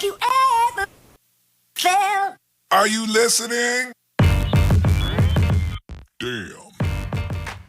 Have you ever felt? Are you listening? Damn.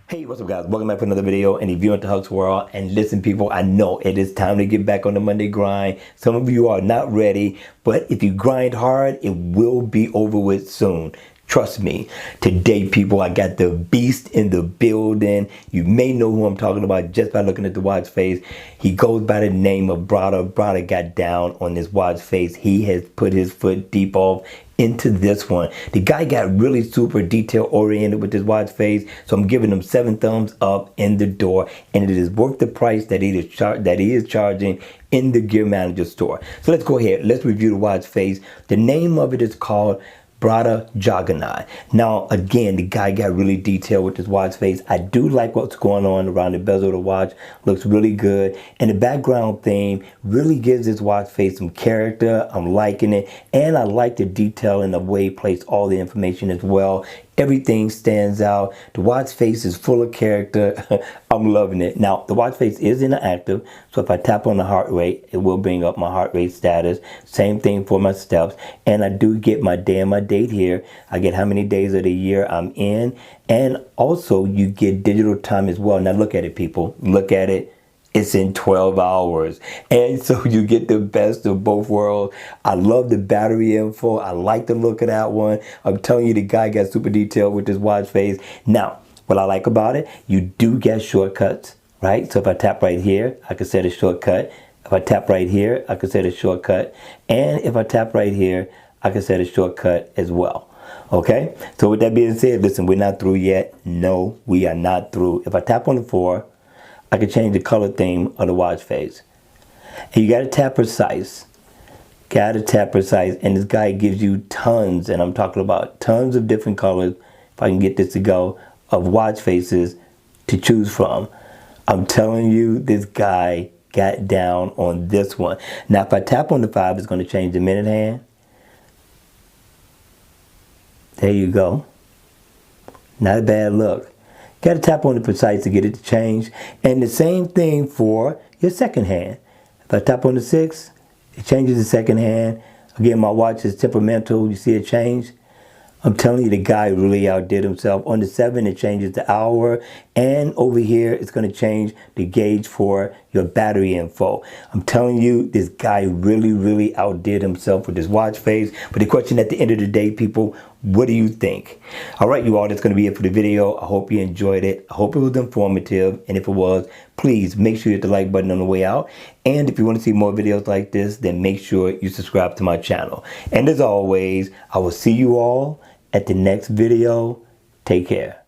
Hey, what's up guys? Welcome back to another video. And if you're into Huck's World, and listen people, I know it is time to get back on the Monday grind. Some of you are not ready, but if you grind hard, it will be over with soon. Trust me. Today, people, I got the beast in the building. You may know who I'm talking about just by looking at the watch face. He goes by the name of Broda. Broda got down on this watch face. He has put his foot deep off into this one. The guy got really super detail oriented with this watch face, so I'm giving him 7 thumbs up in the door, and it is worth the price that he is charging in the Gear Manager store. So let's go ahead. Let's review the watch face. The name of it is called Brado Juggernaut. Now, again, the guy got really detailed with his watch face. I do like what's going on around the bezel of the watch. Looks really good. And the background theme really gives this watch face some character. I'm liking it. And I like the detail and the way he placed all the information as well. Everything stands out. The watch face is full of character. I'm loving it. Now, the watch face is inactive, so if I tap on the heart rate, it will bring up my heart rate status. Same thing for my steps. And I do get my day and my date here. I get how many days of the year I'm in. And also, you get digital time as well. Now, look at it, people. Look at it. It's in 12 hours. And so you get the best of both worlds. I love the battery info. I like the look of that one. I'm telling you, the guy got super detailed with this watch face. Now, what I like about it, you do get shortcuts, right? So if I tap right here, I can set a shortcut. If I tap right here, I can set a shortcut. And if I tap right here, I can set a shortcut as well. Okay? So with that being said, listen, we're not through yet. No, we are not through. If I tap on the 4, I can change the color theme of the watch face. And you gotta tap precise. Gotta tap precise. And this guy gives you tons, and I'm talking about tons of different colors, if I can get this to go, of watch faces to choose from. I'm telling you, this guy got down on this one. Now, if I tap on the 5, it's gonna change the minute hand. There you go. Not a bad look. Got to tap on the precise to get it to change. And the same thing for your second hand. If I tap on the 6, it changes the second hand. Again, my watch is temperamental. You see it change? I'm telling you, the guy really outdid himself. On the 7, it changes the hour. And over here, it's going to change the gauge for your battery info. I'm telling you, this guy really outdid himself with this watch face. But the question at the end of the day, people, what do you think? All right, you all, that's going to be it for the video. I hope you enjoyed it. I hope it was informative. And if it was, please make sure you hit the like button on the way out. And if you want to see more videos like this, then make sure you subscribe to my channel. And as always, I will see you all at the next video. Take care.